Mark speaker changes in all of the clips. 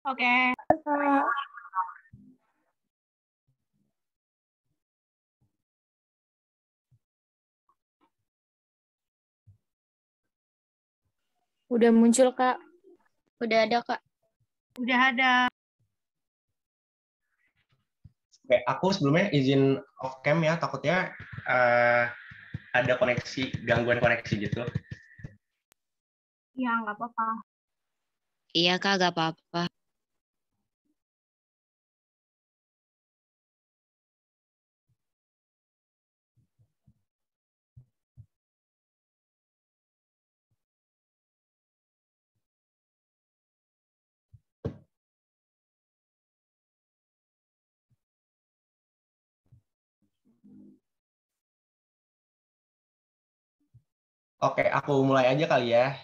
Speaker 1: Oke.
Speaker 2: Udah muncul, Kak.
Speaker 3: Udah ada, Kak.
Speaker 1: Udah ada.
Speaker 4: Oke, aku sebelumnya izin off cam ya, takutnya ada gangguan koneksi gitu.
Speaker 1: Iya, nggak apa-apa.
Speaker 3: Iya, Kak, nggak apa-apa.
Speaker 4: Oke, aku mulai aja kali ya.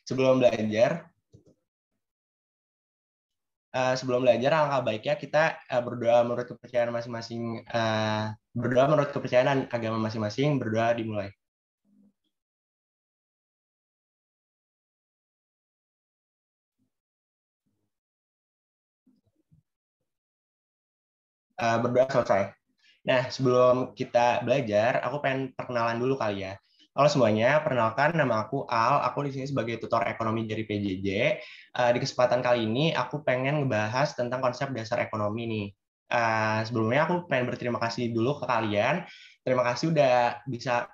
Speaker 4: Sebelum belajar, alangkah baiknya kita berdoa menurut kepercayaan masing-masing, berdoa menurut kepercayaan agama masing-masing. Berdoa dimulai. Berdoa selesai. Nah, sebelum kita belajar, aku pengen perkenalan dulu kali ya. Halo semuanya, perkenalkan nama aku Al. Aku di sini sebagai tutor ekonomi dari PJJ. Di kesempatan kali ini, aku pengen ngebahas tentang konsep dasar ekonomi nih. Sebelumnya aku pengen berterima kasih dulu ke kalian. Terima kasih udah bisa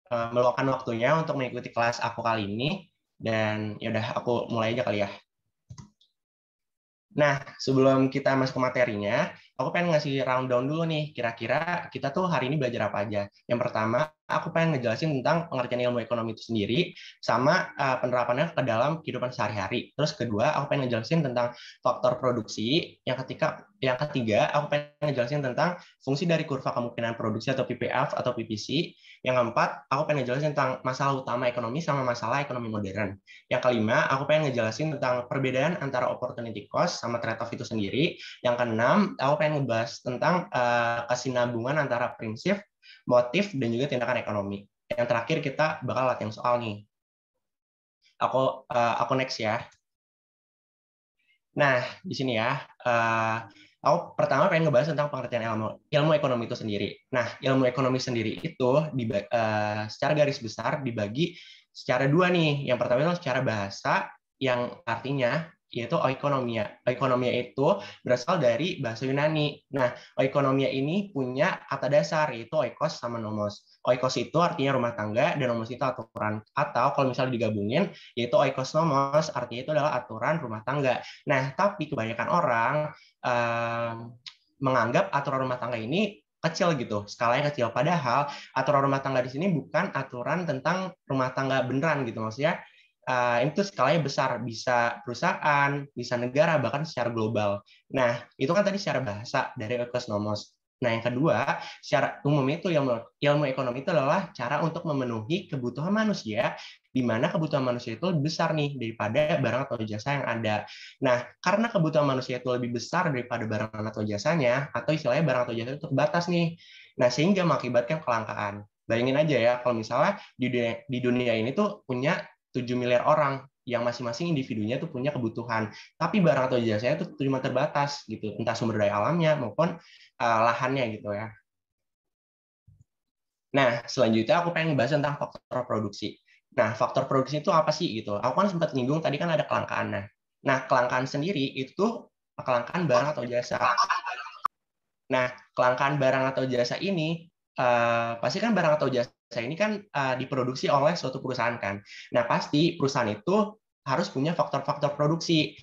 Speaker 4: meluangkan waktunya untuk mengikuti kelas aku kali ini. Dan ya udah, aku mulai aja kali ya. Nah, sebelum kita masuk ke materinya, aku pengen ngasih rundown dulu nih, kira-kira kita tuh hari ini belajar apa aja. Yang pertama, aku pengen ngejelasin tentang pengertian ilmu ekonomi itu sendiri, sama penerapannya ke dalam kehidupan sehari-hari. Terus kedua, aku pengen ngejelasin tentang faktor produksi. Yang ketiga, aku pengen ngejelasin tentang fungsi dari kurva kemungkinan produksi atau PPF atau PPC. Yang keempat, aku pengen ngejelasin tentang masalah utama ekonomi sama masalah ekonomi modern. Yang kelima, aku pengen ngejelasin tentang perbedaan antara opportunity cost sama trade-off itu sendiri. Yang keenam, aku pengen ngebahas tentang kesinambungan antara prinsip, motif, dan juga tindakan ekonomi. Yang terakhir, kita bakal latihan soal nih. Aku next ya. Nah, di sini ya, aku pertama pengen ngebahas tentang pengertian ilmu ekonomi itu sendiri. Nah, ilmu ekonomi sendiri itu secara garis besar dibagi secara dua nih. Yang pertama itu secara bahasa, yang artinya yaitu oikonomia. Oikonomia itu berasal dari bahasa Yunani. Nah, oikonomia ini punya kata dasar, yaitu oikos sama nomos. Oikos itu artinya rumah tangga, dan nomos itu aturan. Atau kalau misalnya digabungin, yaitu oikos nomos, artinya itu adalah aturan rumah tangga. Nah, tapi kebanyakan orang menganggap aturan rumah tangga ini kecil gitu, skalanya kecil. Padahal aturan rumah tangga di sini bukan aturan tentang rumah tangga beneran gitu, maksudnya itu skalanya besar, bisa perusahaan, bisa negara, bahkan secara global. Nah, itu kan tadi secara bahasa dari oikos nomos. Nah, yang kedua, secara umum itu ilmu ekonomi itu adalah cara untuk memenuhi kebutuhan manusia, di mana kebutuhan manusia itu lebih besar nih daripada barang atau jasa yang ada. Nah, karena kebutuhan manusia itu lebih besar daripada barang atau jasanya, atau istilahnya barang atau jasa itu terbatas nih. Nah, sehingga mengakibatkan kelangkaan. Bayangin aja ya, kalau misalnya di dunia ini tuh punya 7 miliar orang, yang masing-masing individunya tuh punya kebutuhan, tapi barang atau jasanya itu cuma terbatas gitu, entah sumber daya alamnya maupun lahannya gitu ya. Nah, selanjutnya aku pengen bahas tentang faktor produksi. Nah, faktor produksi itu apa sih gitu? Aku kan sempat nyinggung tadi kan ada kelangkaan. Nah, kelangkaan sendiri itu kelangkaan barang atau jasa. Nah, kelangkaan barang atau jasa ini pasti kan barang atau jasa ini kan diproduksi oleh suatu perusahaan kan. Nah, pasti perusahaan itu harus punya faktor-faktor produksi.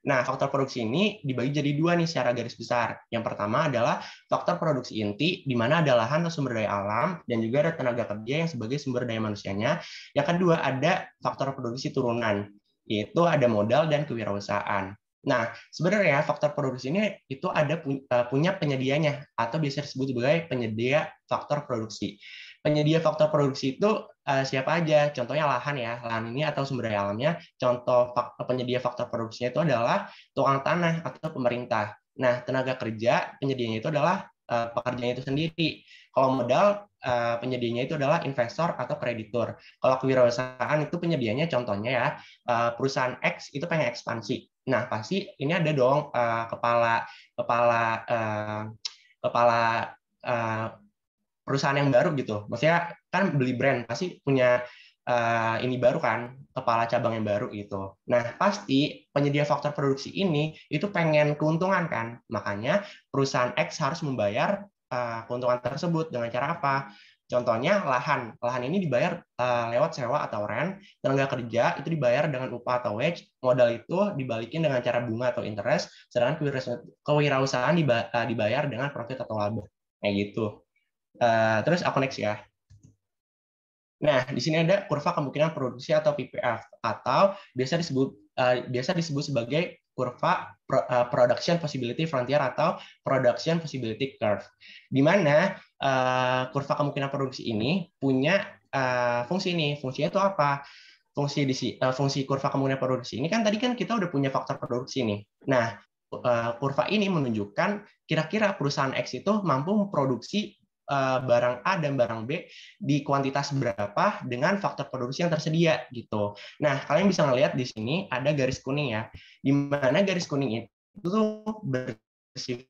Speaker 4: Nah, faktor produksi ini dibagi jadi dua nih secara garis besar. Yang pertama adalah faktor produksi inti, di mana ada lahan atau sumber daya alam, dan juga ada tenaga kerja yang sebagai sumber daya manusianya. Yang kedua ada faktor produksi turunan, yaitu ada modal dan kewirausahaan. Nah, sebenarnya faktor produksi ini itu ada punya penyedianya, atau biasa disebut sebagai penyedia faktor produksi. Penyedia faktor produksi itu siapa aja? Contohnya lahan ya, lahan ini atau sumber daya alamnya. Contoh penyedia faktor produksinya itu adalah tukang tanah atau pemerintah. Nah, tenaga kerja penyedianya itu adalah pekerjanya itu sendiri. Kalau modal, penyedianya itu adalah investor atau kreditur. Kalau kewirausahaan itu penyedianya contohnya ya, perusahaan X itu pengen ekspansi. Nah, pasti ini ada dong kepala kepala kepala perusahaan yang baru gitu. Maksudnya kan beli brand pasti punya ini baru kan, kepala cabang yang baru gitu. Nah, pasti penyedia faktor produksi ini itu pengen keuntungan kan. Makanya perusahaan X harus membayar keuntungan tersebut dengan cara apa? Contohnya lahan. Lahan ini dibayar lewat sewa atau rent, tenaga kerja itu dibayar dengan upah atau wage, modal itu dibalikin dengan cara bunga atau interest, sedangkan kewirausahaan dibayar dengan profit atau laba. Kayak gitu. Terus aku next ya. Nah, di sini ada kurva kemungkinan produksi atau PPF, atau biasa disebut sebagai kurva production possibility frontier atau production possibility curve. Di mana kurva kemungkinan produksi ini punya fungsi ini. Fungsinya itu apa? Fungsi kurva kemungkinan produksi ini kan tadi kan kita udah punya faktor produksi nih. Nah, kurva ini menunjukkan kira-kira perusahaan X itu mampu memproduksi barang A dan barang B di kuantitas berapa dengan faktor produksi yang tersedia gitu. Nah, kalian bisa ngelihat di sini ada garis kuning ya, di mana garis kuning itu tuh bersifat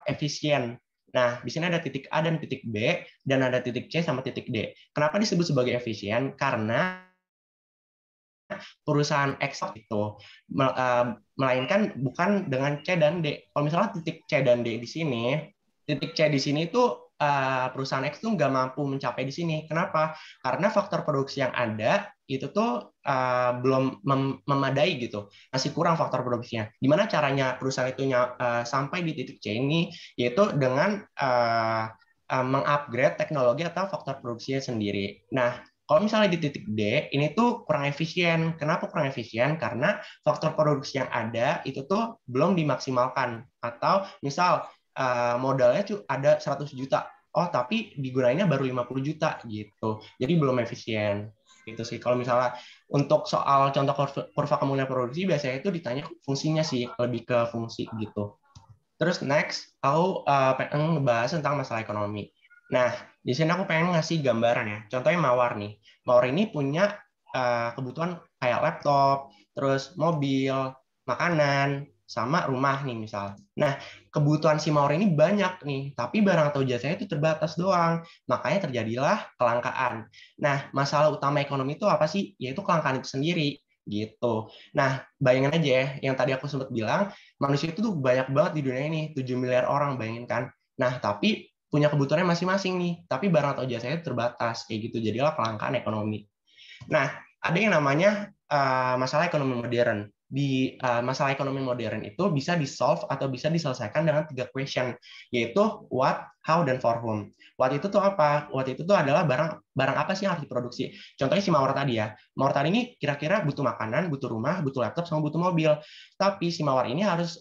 Speaker 4: efisien. Nah, di sini ada titik A dan titik B, dan ada titik C sama titik D. Kenapa disebut sebagai efisien? Karena perusahaan X itu melainkan bukan dengan C dan D. Kalau misalnya titik C dan D di sini, titik C di sini itu perusahaan X itu nggak mampu mencapai di sini. Kenapa? Karena faktor produksi yang ada itu tuh belum memadai gitu, masih kurang faktor produksinya. Gimana caranya perusahaan itu sampai di titik C ini? Yaitu dengan mengupgrade teknologi atau faktor produksinya sendiri. Nah, kalau misalnya di titik D, ini tuh kurang efisien. Kenapa kurang efisien? Karena faktor produksi yang ada itu tuh belum dimaksimalkan. Atau misal modalnya ada 100 juta. Oh, tapi digunainnya baru 50 juta gitu. Jadi belum efisien. Gitu sih. Kalau misalnya untuk soal contoh kurva kemungkinan produksi biasanya itu ditanya fungsinya sih, lebih ke fungsi gitu. Terus next, aku pengen ngebahas tentang masalah ekonomi. Nah, di sini aku pengen ngasih gambaran ya. Contohnya Mawar nih. Mawar ini punya kebutuhan kayak laptop, terus mobil, makanan, sama rumah nih misal. Nah, kebutuhan si Mawar ini banyak nih, tapi barang atau jasanya itu terbatas doang. Makanya terjadilah kelangkaan. Nah, masalah utama ekonomi itu apa sih? Yaitu kelangkaan itu sendiri gitu. Nah, bayangin aja ya, yang tadi aku sempat bilang, manusia itu tuh banyak banget di dunia ini, 7 miliar orang, bayangin kan. Nah, tapi punya kebutuhannya masing-masing nih, tapi barang atau jasanya terbatas, kayak gitu. Jadilah kelangkaan ekonomi. Nah, ada yang namanya masalah ekonomi modern. Di masalah ekonomi modern itu bisa di-solve atau bisa diselesaikan dengan 3 question, yaitu what, how, dan for whom. What itu tuh apa? What itu tuh adalah barang apa sih yang harus diproduksi. Contohnya si Mawar tadi ya. Mawar tadi ini kira-kira butuh makanan, butuh rumah, butuh laptop, sama butuh mobil. Tapi si Mawar ini harus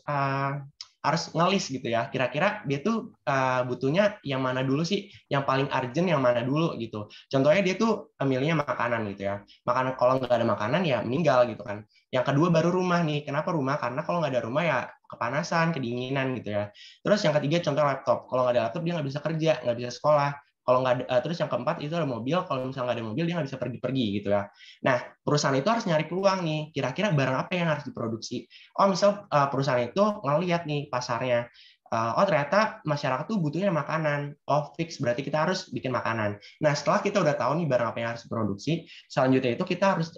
Speaker 4: ngelis gitu ya. Kira-kira dia tuh butuhnya yang mana dulu sih? Yang paling urgent yang mana dulu gitu. Contohnya dia tuh milihnya makanan gitu ya. Makanan, kalau nggak ada makanan ya meninggal gitu kan. Yang kedua baru rumah nih. Kenapa rumah? Karena kalau nggak ada rumah ya kepanasan, kedinginan gitu ya. Terus yang ketiga contoh laptop. Kalau nggak ada laptop dia nggak bisa kerja, nggak bisa sekolah. Kalau nggak ada, terus yang keempat itu ada mobil. Kalau misalnya nggak ada mobil dia nggak bisa pergi-pergi gitu ya. Nah, perusahaan itu harus nyari peluang nih. Kira-kira barang apa yang harus diproduksi? Oh, misal perusahaan itu ngelihat nih pasarnya. Oh, ternyata masyarakat tuh butuhnya makanan. Oh, fix. Berarti kita harus bikin makanan. Nah, setelah kita udah tahu nih barang apa yang harus diproduksi, selanjutnya itu kita harus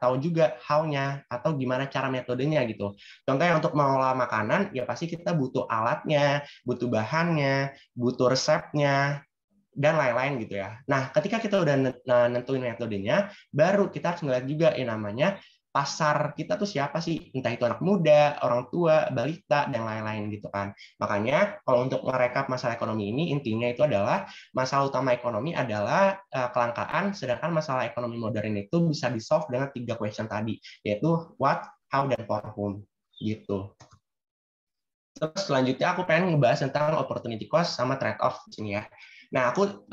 Speaker 4: tahu juga how-nya atau gimana cara metodenya gitu. Contohnya untuk mengolah makanan, ya pasti kita butuh alatnya, butuh bahannya, butuh resepnya, dan lain-lain gitu ya. Nah, ketika kita udah nentuin metodenya, baru kita harus ngeliat juga yang namanya pasar kita tuh siapa sih? Entah itu anak muda, orang tua, balita, dan lain-lain gitu kan. Makanya kalau untuk merekap masalah ekonomi ini, intinya itu adalah masalah utama ekonomi adalah kelangkaan, sedangkan masalah ekonomi modern itu bisa di-solve dengan 3 question tadi, yaitu what, how, dan for whom. Gitu. Terus selanjutnya aku pengen ngebahas tentang opportunity cost sama trade-off di sini ya. Nah, aku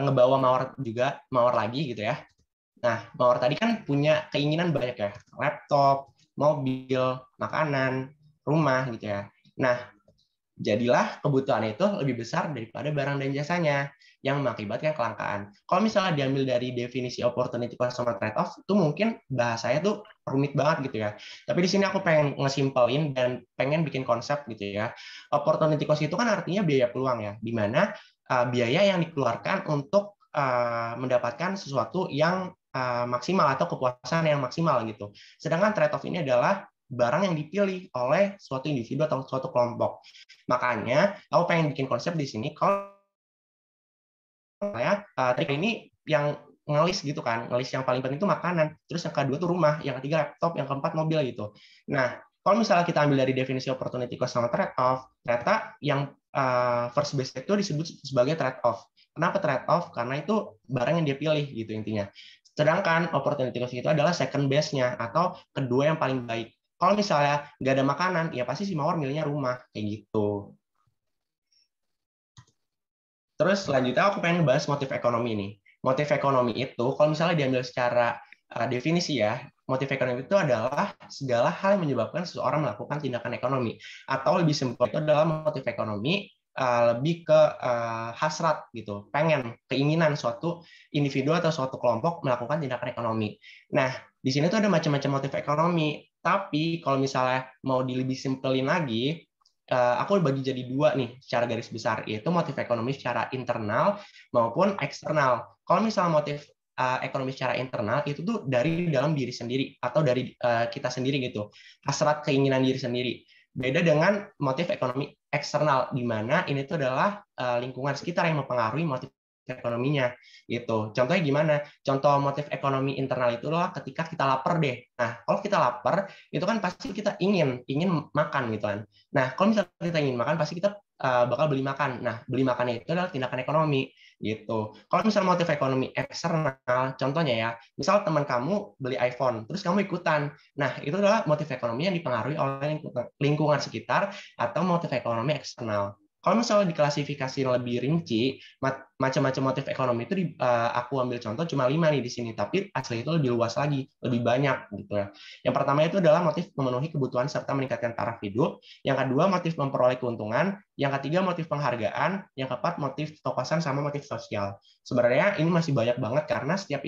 Speaker 4: ngebawa Mawar lagi gitu ya. Nah, Mawar tadi kan punya keinginan banyak ya, laptop, mobil, makanan, rumah gitu ya. Nah, Jadilah kebutuhan itu lebih besar daripada barang dan jasanya yang mengakibatkan kelangkaan. Kalau misalnya diambil dari definisi opportunity cost sama trade-off, itu mungkin bahasanya tuh rumit banget gitu ya. Tapi di sini aku pengen ngesimpelin dan pengen bikin konsep gitu ya. Opportunity cost itu kan artinya biaya peluang ya, di mana biaya yang dikeluarkan untuk mendapatkan sesuatu yang maksimal atau kepuasan yang maksimal gitu. Sedangkan trade-off ini adalah barang yang dipilih oleh suatu individu atau suatu kelompok. Makanya aku pengen bikin konsep di sini kalau ya trik ini yang ngelis gitu kan, ngelis yang paling penting itu makanan, terus yang kedua tuh rumah, yang ketiga laptop, yang keempat mobil gitu. Nah, kalau misalnya kita ambil dari definisi opportunity cost sama trade off, ternyata yang first base itu disebut sebagai trade off. Kenapa trade off? Karena itu barang yang dia pilih gitu intinya. Sedangkan opportunity cost itu adalah second base-nya atau kedua yang paling baik. Kalau misalnya nggak ada makanan, ya pasti si mawar milihnya rumah kayak gitu. Terus selanjutnya aku pengen bahas motif ekonomi nih. Motif ekonomi itu, kalau misalnya diambil secara definisi ya, motif ekonomi itu adalah segala hal yang menyebabkan seseorang melakukan tindakan ekonomi. Atau lebih simpel itu adalah motif ekonomi lebih ke hasrat gitu, pengen, keinginan suatu individu atau suatu kelompok melakukan tindakan ekonomi. Nah, di sini tuh ada macam-macam motif ekonomi. Tapi kalau misalnya mau lebih simpelin lagi, aku bagi jadi dua nih secara garis besar, yaitu motif ekonomi secara internal maupun eksternal. Kalau misalnya motif ekonomi secara internal itu tuh dari dalam diri sendiri atau dari kita sendiri gitu, hasrat keinginan diri sendiri. Beda dengan motif ekonomi eksternal, di mana ini tuh adalah lingkungan sekitar yang mempengaruhi motif ekonominya gitu. Contohnya gimana? Contoh motif ekonomi internal itu adalah ketika kita lapar deh. Nah, kalau kita lapar itu kan pasti kita ingin makan gitu kan. Nah, kalau misalnya kita ingin makan, pasti kita bakal beli makan. Nah, beli makannya itu adalah tindakan ekonomi, gitu. Kalau misalnya motif ekonomi eksternal, contohnya ya, misal teman kamu beli iPhone, terus kamu ikutan. Nah, itu adalah motif ekonomi yang dipengaruhi oleh lingkungan sekitar atau motif ekonomi eksternal. Kalau misalnya diklasifikasi lebih rinci, macam-macam motif ekonomi itu aku ambil contoh cuma 5 nih di sini, tapi asli itu lebih luas lagi, lebih banyak gitu ya. Yang pertama itu adalah motif memenuhi kebutuhan serta meningkatkan taraf hidup. Yang kedua, motif memperoleh keuntungan. Yang ketiga, motif penghargaan. Yang keempat, motif kepuasan sama motif sosial. Sebenarnya ini masih banyak banget karena setiap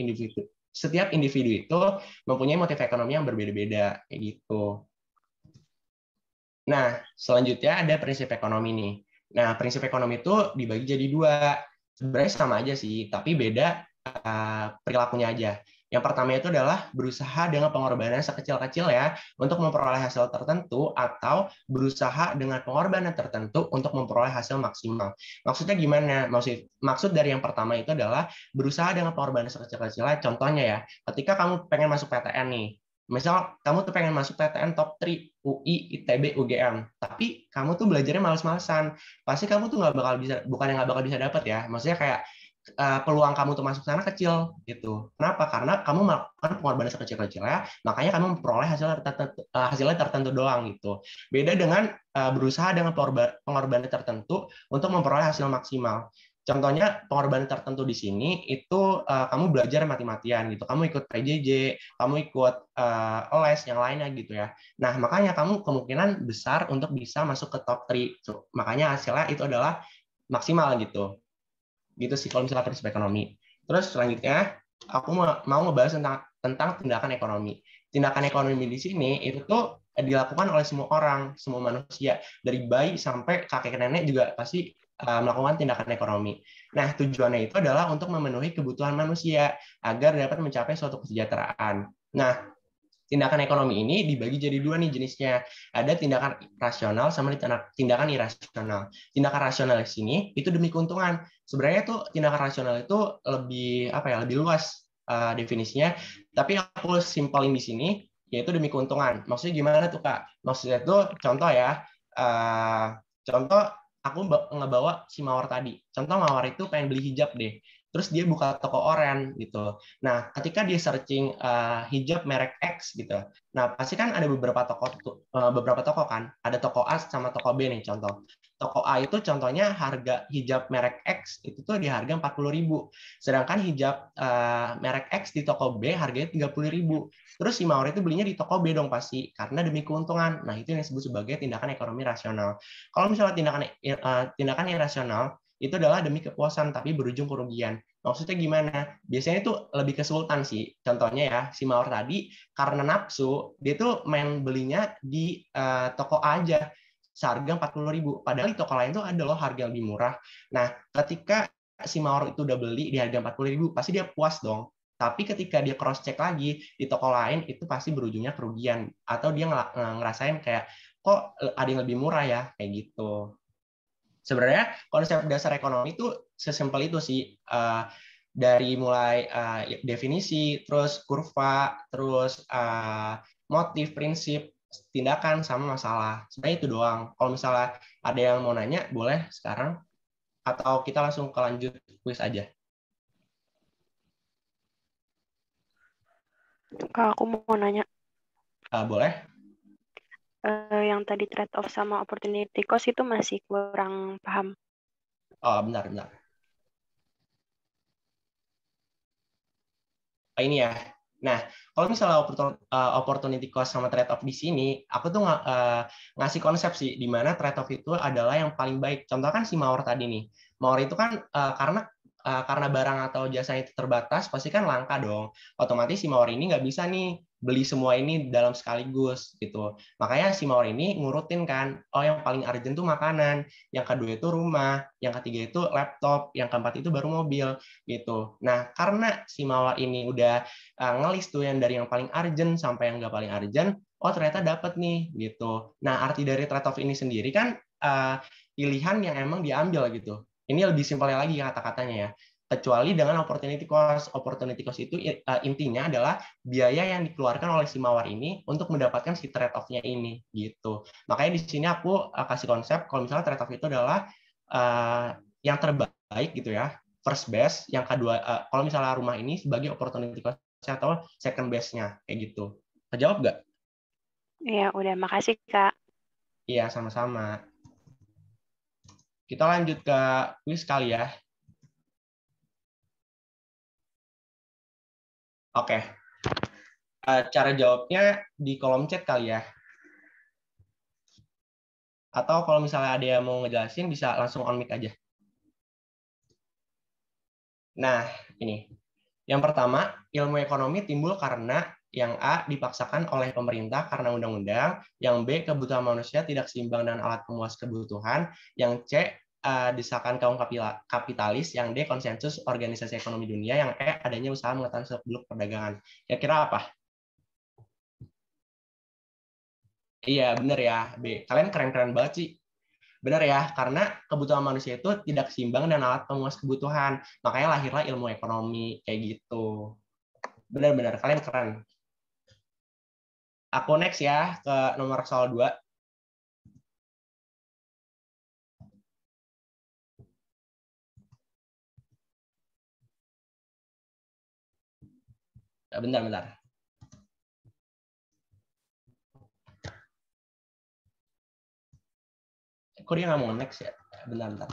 Speaker 4: individu itu mempunyai motif ekonomi yang berbeda-beda kayak gitu. Nah, selanjutnya ada prinsip ekonomi nih. Nah, prinsip ekonomi itu dibagi jadi dua. Sebenarnya sama aja sih, tapi beda perilakunya aja. Yang pertama itu adalah berusaha dengan pengorbanan sekecil-kecil ya untuk memperoleh hasil tertentu atau berusaha dengan pengorbanan tertentu untuk memperoleh hasil maksimal. Maksudnya gimana? Maksud dari yang pertama itu adalah berusaha dengan pengorbanan sekecil-kecilnya. Contohnya ya, ketika kamu pengen masuk PTN nih, misal kamu tuh pengen masuk PTN top 3 UI, ITB, UGM, tapi kamu tuh belajarnya males-malesan, pasti kamu tuh nggak bakal bisa, bukan yang nggak bakal bisa dapat ya, maksudnya kayak peluang kamu untuk masuk sana kecil gitu. Kenapa? Karena kamu melakukan pengorbanan sekecil-kecilnya, makanya kamu memperoleh hasilnya tertentu doang gitu. Beda dengan berusaha dengan pengorbanan tertentu untuk memperoleh hasil maksimal. Contohnya pengorbanan tertentu di sini itu kamu belajar mati-matian gitu, kamu ikut PJJ, kamu ikut les yang lainnya gitu ya. Nah makanya kamu kemungkinan besar untuk bisa masuk ke top 3. Makanya hasilnya itu adalah maksimal gitu. Gitu sih kalau misalnya prinsip ekonomi. Terus selanjutnya aku mau ngebahas tentang tindakan ekonomi. Tindakan ekonomi di sini itu tuh dilakukan oleh semua orang, semua manusia, dari bayi sampai kakek nenek juga pasti melakukan tindakan ekonomi. Nah, tujuannya itu adalah untuk memenuhi kebutuhan manusia agar dapat mencapai suatu kesejahteraan. Nah, tindakan ekonomi ini dibagi jadi dua nih jenisnya. Ada tindakan rasional sama tindakan irasional. Tindakan rasional di sini itu demi keuntungan. Sebenarnya tuh tindakan rasional itu lebih lebih luas definisinya. Tapi aku simpelin di sini yaitu demi keuntungan. Maksudnya gimana tuh Kak? Maksudnya tuh contoh ya. Contoh aku ngebawa si Mawar tadi. Contoh Mawar itu pengen beli hijab deh. terus dia buka toko oren gitu. Nah, ketika dia searching hijab merek X gitu, nah pasti kan ada beberapa toko kan, ada toko A sama toko B nih contoh. Toko A itu contohnya harga hijab merek X itu tuh di harga 40.000, sedangkan hijab merek X di toko B harganya 30.000. Terus si Maury itu belinya di toko B dong pasti, karena demi keuntungan. Nah, itu yang disebut sebagai tindakan ekonomi rasional. Kalau misalnya tindakan irasional, itu adalah demi kepuasan, tapi berujung kerugian. Maksudnya gimana? Biasanya itu lebih ke sultan sih. Contohnya ya, si Mawar tadi, karena nafsu, dia tuh main belinya di toko A aja, seharga 40.000. Padahal di toko lain tuh ada loh harga yang lebih murah. Nah, ketika si Mawar itu udah beli di harga 40.000, pasti dia puas dong. Tapi ketika dia cross check lagi di toko lain, itu pasti berujungnya kerugian, atau dia ngerasain kayak kok ada yang lebih murah ya, kayak gitu. Sebenarnya konsep dasar ekonomi itu sesimpel itu sih, dari mulai definisi, terus kurva, terus motif, prinsip, tindakan, sama masalah. Sebenarnya itu doang. Kalau misalnya ada yang mau nanya, boleh sekarang, atau kita langsung ke lanjut kuis aja.
Speaker 1: Kak, aku mau nanya,
Speaker 4: Boleh?
Speaker 1: yang tadi trade off sama opportunity cost itu masih kurang paham.
Speaker 4: Oh, bentar. Ini ya. Nah, kalau misalnya opportunity cost sama trade off di sini, aku tuh ngasih konsep sih, di mana trade off itu adalah yang paling baik. Contoh kan si Mawar tadi nih. Mawar itu kan karena barang atau jasa itu terbatas, pasti kan langka dong. Otomatis si Mawar ini nggak bisa nih beli semua ini dalam sekaligus gitu. Makanya si Mawar ini ngurutin kan, oh yang paling urgent tuh makanan, yang kedua itu rumah, yang ketiga itu laptop, yang keempat itu baru mobil gitu. Nah, karena si Mawar ini udah ngelis tuh yang dari yang paling urgent sampai yang nggak paling urgent, oh ternyata dapat nih gitu. Nah, arti dari trade off ini sendiri kan pilihan yang emang diambil gitu. Ini lebih simpelnya lagi kata-katanya ya. Kecuali dengan opportunity cost. Opportunity cost itu intinya adalah biaya yang dikeluarkan oleh si Mawar ini untuk mendapatkan si trade off-nya ini gitu. Makanya di sini aku kasih konsep kalau misalnya trade off itu adalah yang terbaik gitu ya, first best, yang kedua kalau misalnya rumah ini sebagai opportunity cost atau second best-nya kayak gitu. Terjawab nggak?
Speaker 1: Ya, udah. Makasih, Kak.
Speaker 4: Iya, sama-sama. Kita lanjut ke kuis kali ya. Oke. Cara jawabnya di kolom chat kali ya. Atau kalau misalnya ada yang mau ngejelasin, bisa langsung on mic aja. Nah, ini. Yang pertama, ilmu ekonomi timbul karena yang A dipaksakan oleh pemerintah karena undang-undang, yang B kebutuhan manusia tidak seimbang dan alat pemuas kebutuhan, yang C desakan kaum kapitalis, yang D konsensus organisasi ekonomi dunia, yang E adanya usaha mengetahui seluk-beluk perdagangan. Kira-kira apa? Iya, benar ya, B. Kalian keren-keren banget sih. Benar ya, karena kebutuhan manusia itu tidak seimbang dan alat pemuas kebutuhan. Makanya lahirlah ilmu ekonomi, kayak gitu. Benar-benar, kalian keren. Aku next ya, ke nomor soal 2. Bentar. Kok dia nggak mau next ya? Bentar.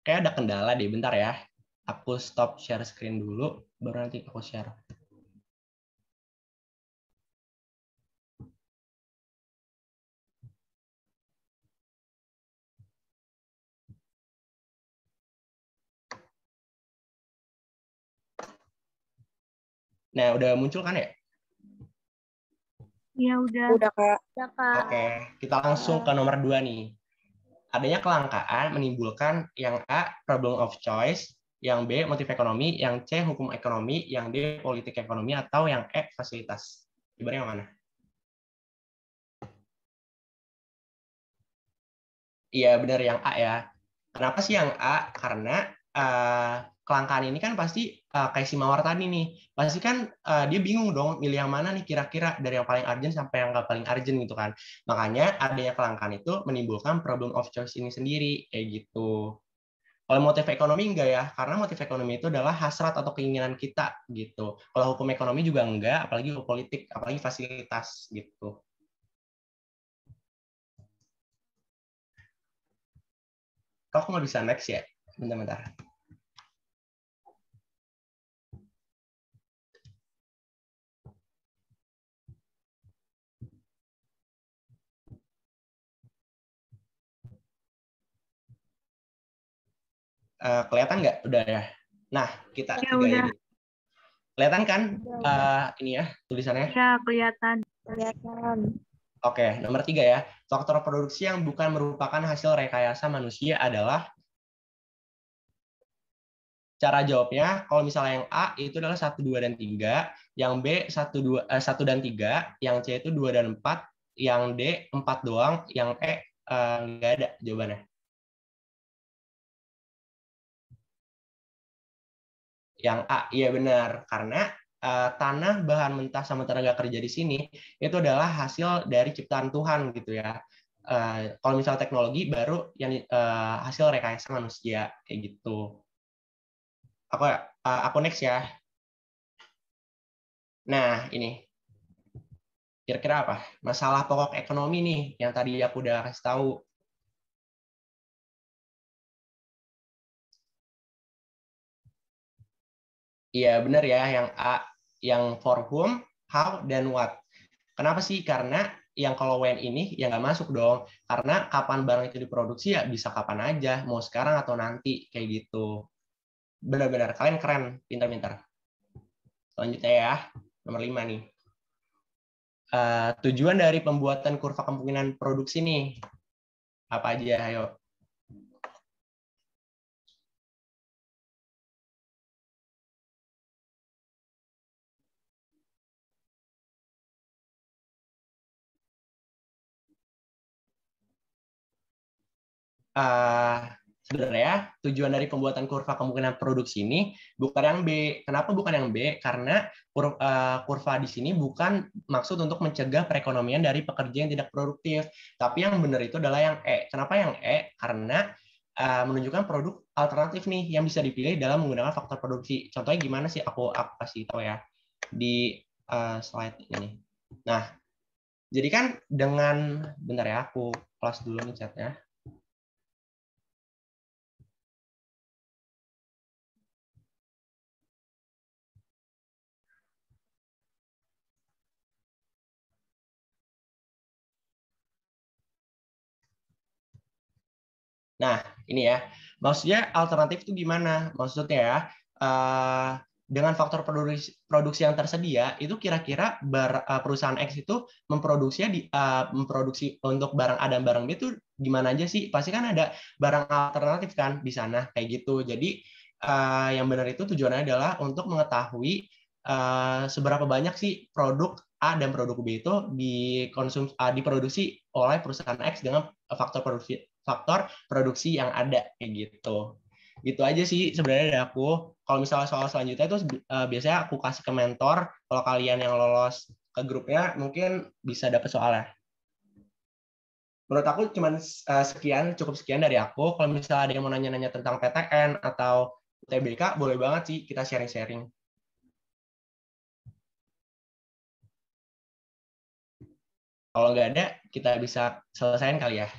Speaker 4: Kayak ada kendala deh, bentar ya. Aku stop share screen dulu, baru nanti aku share. Nah, udah muncul kan ya?
Speaker 2: Iya, udah.
Speaker 1: Udah, Kak.
Speaker 2: Udah, Kak.
Speaker 4: Oke, kita langsung ke nomor 2 nih. Adanya kelangkaan menimbulkan yang A, problem of choice, yang B, motif ekonomi, yang C, hukum ekonomi, yang D, politik ekonomi, atau yang E, fasilitas. Ibaratnya yang mana? Iya, benar yang A ya. Kenapa sih yang A? Karena kelangkaan ini kan pasti kayak si Mawar tadi nih, pasti kan dia bingung dong milih yang mana nih kira-kira dari yang paling urgent sampai yang nggak paling urgent gitu kan. Makanya adanya kelangkaan itu menimbulkan problem of choice ini sendiri kayak gitu. Kalau motif ekonomi enggak ya, karena motif ekonomi itu adalah hasrat atau keinginan kita gitu. Kalau hukum ekonomi juga enggak, apalagi hukum politik, apalagi fasilitas gitu. Kok aku nggak bisa next ya? Bentar-bentar. Kelihatan nggak? Udah ya. Nah, kita
Speaker 5: Ya,
Speaker 4: tiga
Speaker 5: udah.
Speaker 4: ini. Kelihatan kan ini ya tulisannya?
Speaker 5: Ya, kelihatan.
Speaker 4: Oke, nomor 3 ya. Faktor produksi yang bukan merupakan hasil rekayasa manusia adalah, cara jawabnya, kalau misalnya yang A itu adalah 1, 2, dan 3, yang B 1, dan 3, yang C itu 2 dan 4, yang D 4 doang, yang E nggak ada jawabannya. Yang A, iya benar. Karena tanah, bahan mentah, sama tenaga kerja di sini itu adalah hasil dari ciptaan Tuhan gitu ya. Kalau misalnya teknologi baru yang hasil rekayasa manusia kayak gitu. Aku next ya. Nah, ini. Kira-kira apa? Masalah pokok ekonomi nih yang tadi aku udah kasih tahu. Iya, benar ya, yang A, yang for whom, how, dan what. Kenapa sih? Karena yang kalau when ini ya nggak masuk dong. Karena kapan barang itu diproduksi ya bisa kapan aja, mau sekarang atau nanti, kayak gitu. Benar-benar, kalian keren, pintar-pintar. Selanjutnya ya, nomor 5 nih. Tujuan dari pembuatan kurva kemungkinan produksi nih. Apa aja, ayo. Sebenarnya tujuan dari pembuatan kurva kemungkinan produksi ini bukan yang B. Kenapa bukan yang B? Karena kurva di sini bukan maksud untuk mencegah perekonomian dari pekerja yang tidak produktif, tapi yang benar itu adalah yang E. Kenapa yang E? Karena menunjukkan produk alternatif nih yang bisa dipilih dalam menggunakan faktor produksi. Contohnya gimana sih? Aku kasih tahu ya di slide ini. Nah, jadi kan dengan, bentar ya, aku close dulu nih chatnya. Nah, ini ya. Maksudnya alternatif itu gimana? Maksudnya ya, dengan faktor produksi yang tersedia, itu kira-kira perusahaan X itu memproduksi untuk barang A dan barang B itu gimana aja sih? Pasti kan ada barang alternatif kan di sana, kayak gitu. Jadi, yang benar itu tujuannya adalah untuk mengetahui seberapa banyak sih produk A dan produk B itu diproduksi oleh perusahaan X dengan faktor produksi yang ada kayak gitu. Gitu aja sih sebenarnya dari aku. Kalau misalnya soal selanjutnya itu biasanya aku kasih ke mentor. Kalau kalian yang lolos ke grupnya mungkin bisa dapat soalnya. Menurut aku cukup sekian dari aku. Kalau misalnya ada yang mau nanya-nanya tentang PTN atau UTBK, boleh banget sih kita sharing-sharing. Kalau nggak ada, kita bisa selesaiin kali ya.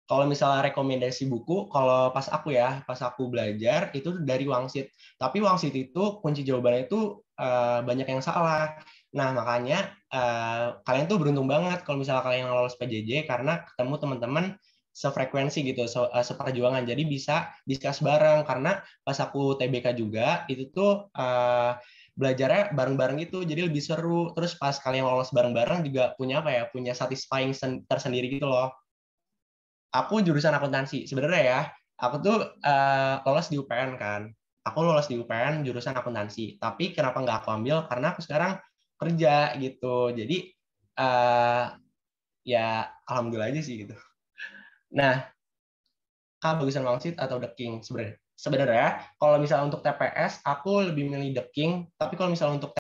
Speaker 4: Kalau misalnya rekomendasi buku, kalau pas aku belajar itu dari Wangsit. Tapi Wangsit itu kunci jawabannya itu banyak yang salah. Nah, makanya kalian tuh beruntung banget kalau misalnya kalian lolos PJJ karena ketemu teman-teman sefrekuensi gitu, seperjuangan. Jadi bisa discuss bareng karena pas aku TBK juga itu tuh belajarnya bareng-bareng gitu, jadi lebih seru. Terus pas kalian lolos bareng-bareng juga punya satisfying tersendiri gitu loh. aku jurusan akuntansi. Sebenarnya ya, aku tuh lolos di UPN kan. Aku lolos di UPN jurusan akuntansi. Tapi kenapa nggak aku ambil? Karena aku sekarang kerja gitu. Jadi ya alhamdulillah aja sih gitu. Nah, Kak bagusan Wangsit atau The King sebenarnya? Sebenarnya kalau misalnya untuk TPS aku lebih milih The King, tapi kalau misalnya untuk